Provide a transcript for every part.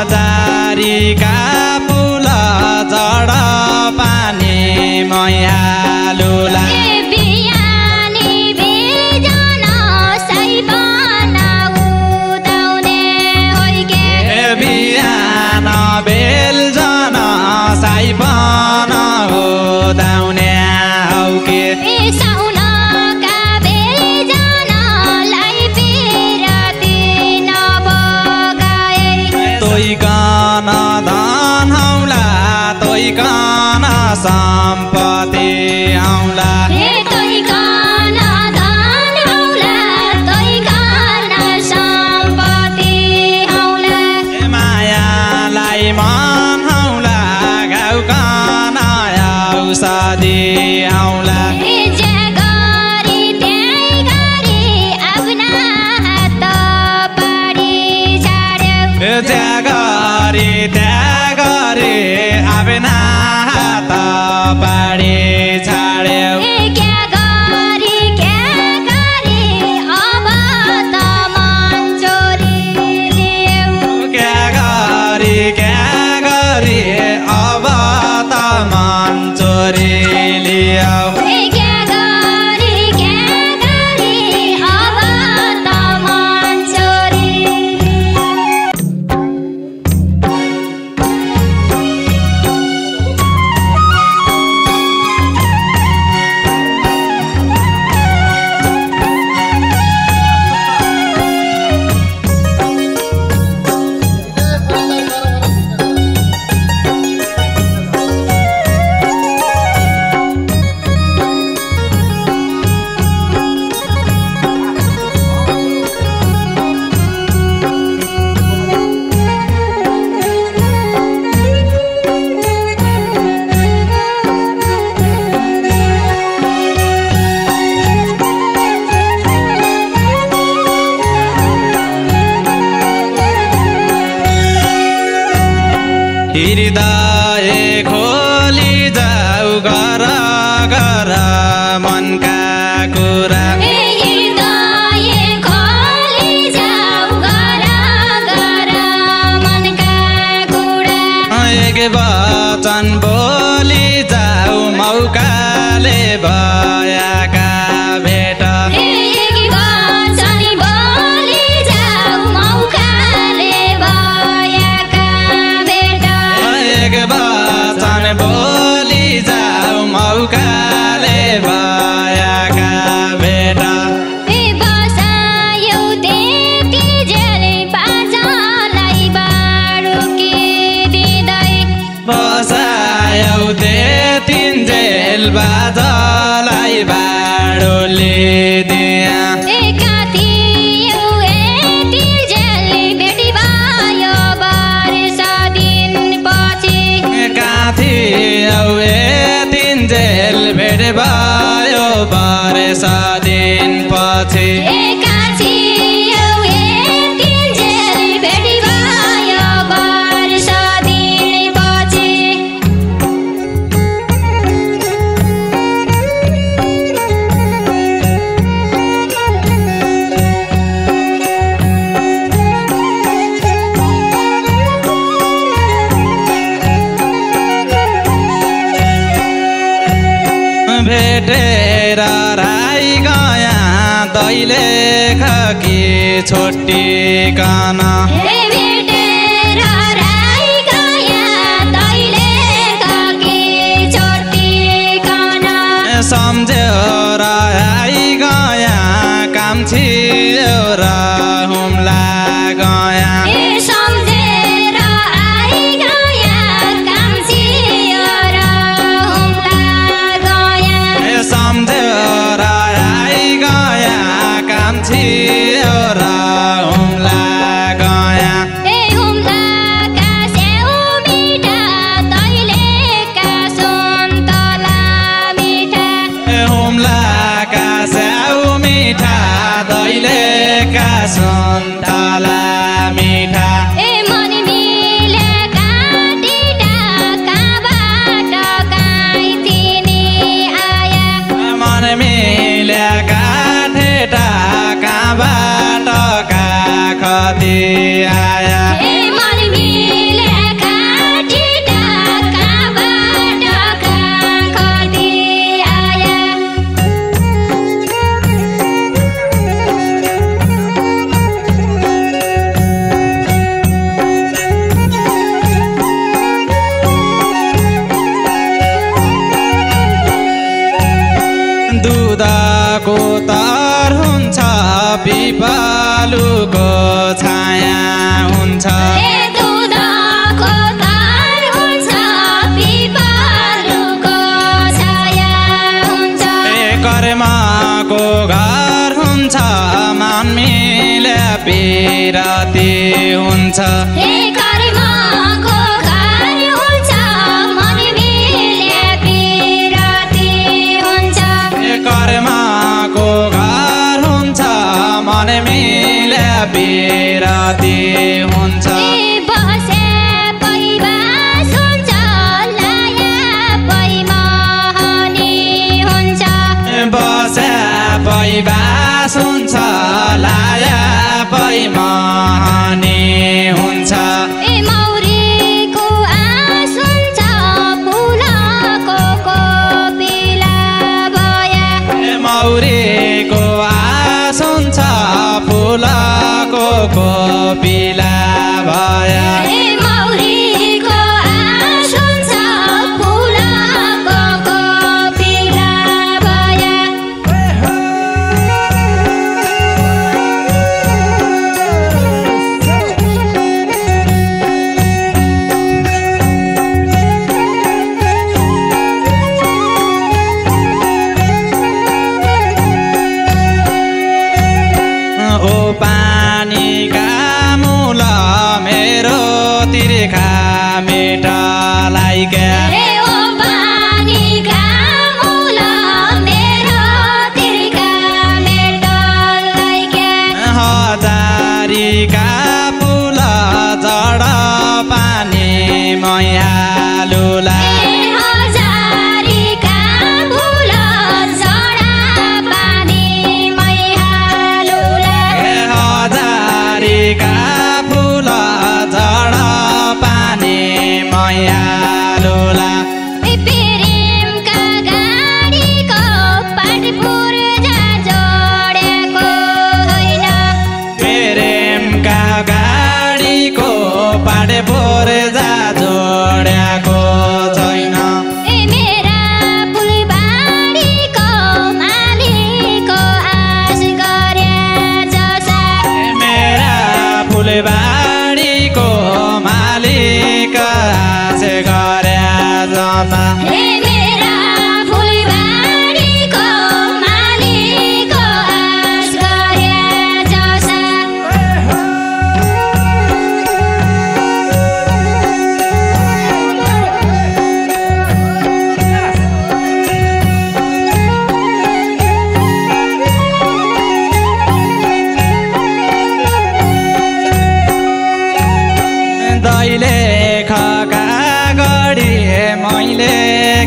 हजारीका पुल जड पानी मैहालुला बिहान बेलजन साइपन उदाउने हौके साउनका बेलजनलाई बिराती नबगाए तोइकन धन हौला तोइकन सम्पत्ति हौला तोइकन धन हौला तोइकन सम्पत्ति हौला मायालाई मन हौला घाउकन औषधि हौला ज्यागरी त्यागरी आफ्ना हात पाडी छाड्यो ज्यागरी त्यागरी आफ्ना हात पाडी छाड्यो क्या गरी अब त मन चोरी ल्याऊ क्या गरी अब त मन चोरी ल्याऊ क्या गरी अब त मन चोरी हृदय खोली जाऊ गर गर मनका कुरा हृदय खोली जाऊ गर गर मनका कुरा एक वचन बोली जाऊ मौकाले भएका भेट एक वचन बोली जाऊ मौकाले भएका भेट एक वचन बोली जाऊ मौकाले भएका भेट बसायो त्यति जेल बाजालाई बारुकी दिँदै बसायौ त्यतिन्जेल बाजालाई बाडोले दिया काथियो यति जेल भेटी भयो वर्ष दिनपछि काथियौ त्यतिन्जेल भेट भयो वर्ष दिनपछि काथियो यति जेल भेटी भयो वर्ष दिनपछि भेटेर राई गया दैले खकी छोटिकन भेटेर राई गया दैले खकी छोटिकन सम्झ्यो र आई गया काम थियो र हुम्ला गया सम्झेर आई गया काम थियो र हुम्ला गया सम्झ्यो र आई गया काम थियो र हुम्ला गया हुम्लाका स्याउ मिठा दैलेका सुन्तला मिठा हुम्लाका स्याउ दुधको तर हुन्छ पिपलुको छाया हुन्छ दुधको तर हुन्छ पिपलुको छाया हुन्छ कर्मको घर हुन्छ मानिले पिरती हुन्छ कर्मको घर हुन्छ मनमिले पिरती हुन्छ कर्मको घर हुन्छ मनमिले पिरती हुन्छ बसे पैबास हुन्छ लाया पैमानी हुन्छ बसे पैबास हुन्छ लाया पैमानी हुन्छ मौरीको आस हुन्छ फुलको कोपिला भया मौरीको आस हुन्छ फुलको कोपिला भया मौरीको आस हुन्छ फुलको कोपिला भया ओ पानीका मूल मेरो तिर्खा मेटालाई क्या ओ पानीका मूल मेरो तिर्खा मेटालाई क्या हजारीका फुल जड पानी मैहालुला हजारीका फुल जडा पानी मैहालुला हजारीका फुल जड पानी मैहालुला प्रेमका गाडीको पाटपुर जोडेको होइन प्रेमका गाडीको पाडे पोर्जा जोड्याको छैन मेरा फुलबारीको मालिकको आश गरे जसा मेरा फुलबारीको मालिक आश गरे जता मेरा फुलबारीको मालिकको आश गरे जसा दैले खका गडी मैले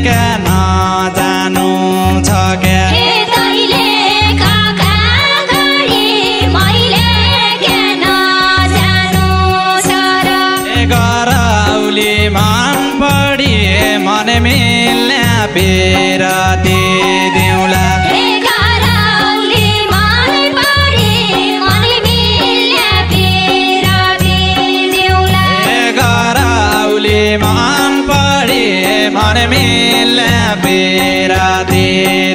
क्या नजानु छ क्या तैले खाका गरी मैले के नजानु छ र गरौली मन पढी मन मिल्ने पिरती दिउँला गरौली मन पढी मन मिल्ने पिरती दिउँला गरौली मन पढी मन मिल्ने पिरती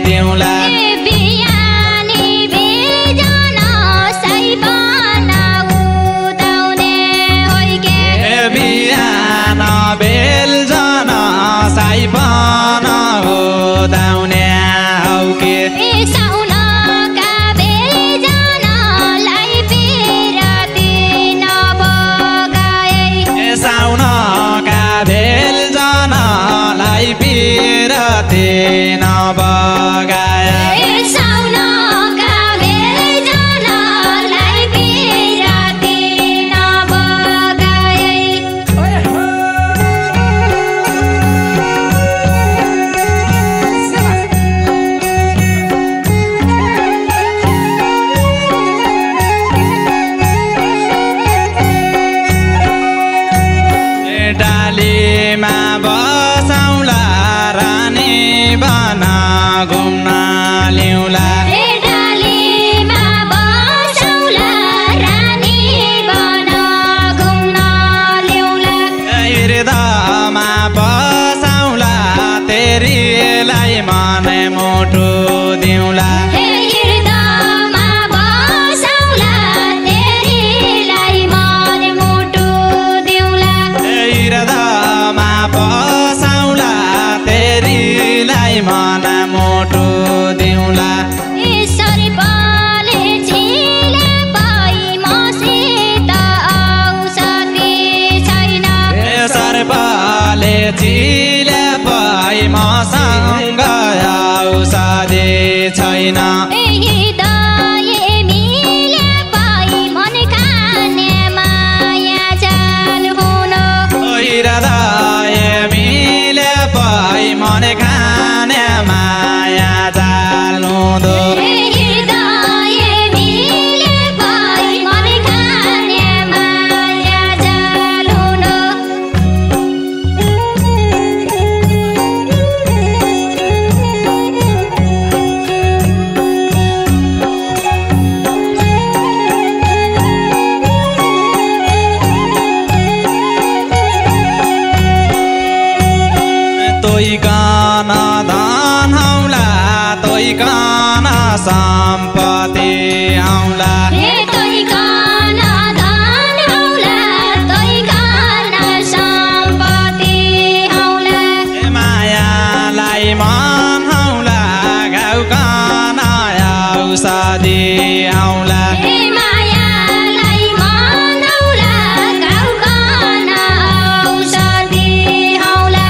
दिउँला बिहानी बेजन सैपन उदाउने होइ के बिहान बेलजन साइपन उदाउने हौ के साउनका बेलजनलाई पिरती नबगाए साउनका बेलजनलाई पिरती नबगाए साउनका बेलजनलाई पिरती नबगाए डालीमा बसाउला रानी बना घुम्न ल्याउला डालीमा बसाउला रानी बन घुम्न ल्याउला हृदयमा बसाउला तेरीलाई मन मुटु औषधि छैन हृदय मिले पै मन खाने माया जाल हुन हृदय मिले पै मन खाने माया जाल हुँदो हृदय मिले पै मन खाने माया जाल हुन तोइकन धन हौला तोइकन सम्पत्ति आउला तोइकन धन हौला तोइकन सम्पत्ति हौला मायालाई मन हौला घाउकन औषधि आउला मायालाई मन हौला घाउकन औषधि हौला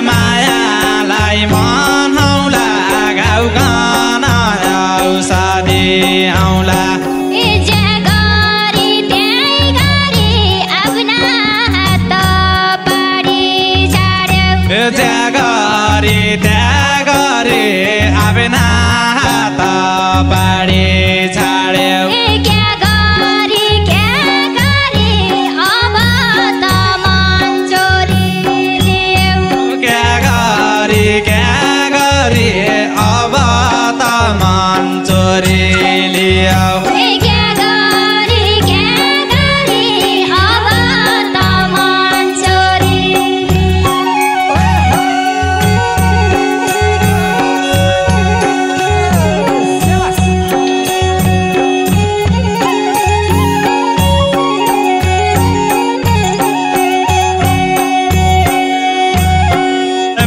मायालाई मन हौला घाउकन औषधि आउला ज्या गरी त्यही गरी आफ्ना हात पाडी छाड्यौ त्यागरी त्यागरी आफ्ना हात पाडी छाड्यौ क्या गरी अब त मन चोरी ल्याउ क्या गरी अब त मन चोरी लियौ क्या गरी अब त मन चोरी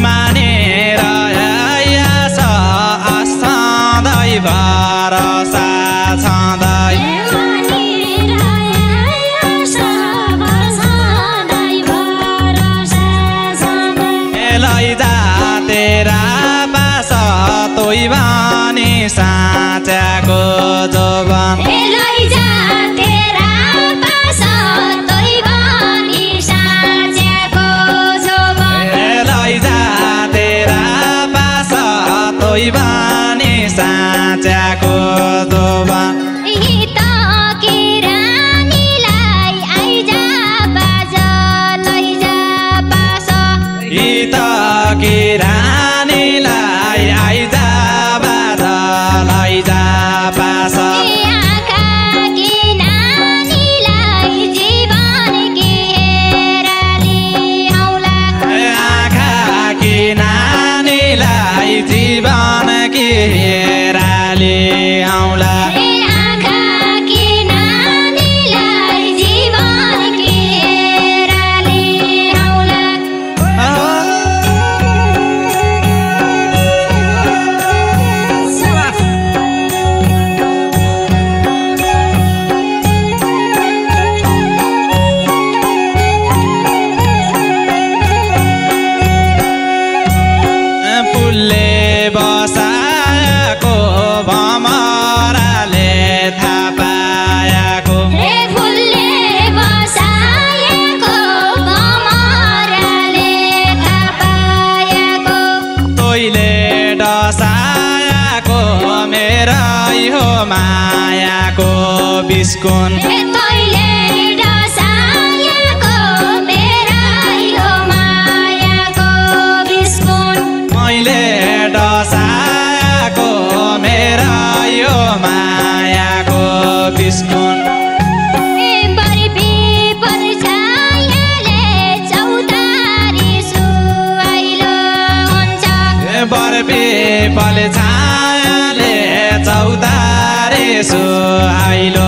मानेर आयास आस्थाँदै भरोसा छँदै लैजा तेरा पास तोइ बानी साँच्याको जोबन लैजा तेरा पास तोइ बानी साँच्याको जोबन लैजा तेरा पास तोइ बानी साँच्याको जोबन हित कि रानीलाई आइजा बाज लैजा पास हित कि रानीलाई आइजा बाज लैजा पास आँखा कि नानीलाई जीवन कि हेराली हौला आँखा कि नानीलाई जीवन कि हेराली आउला आँखा कि नानीलाई जीवन कि हेराली हौला पुलले बसाएको भमराले थाहा पाएको फुलले बसाएको भमराले थाहा पाएको तोइले डसाएको मेरै हो मायाको बिस्कुन तैले डसाएको मेरै हो मायाको बिस्कुन मैले डसाएको मेरै हो मायाको बिस्कुन बर्फी पर्छायाले चौतारी सुहाइलो हुन्छ बर्फी पल छायाले चौतारी सुहाइलो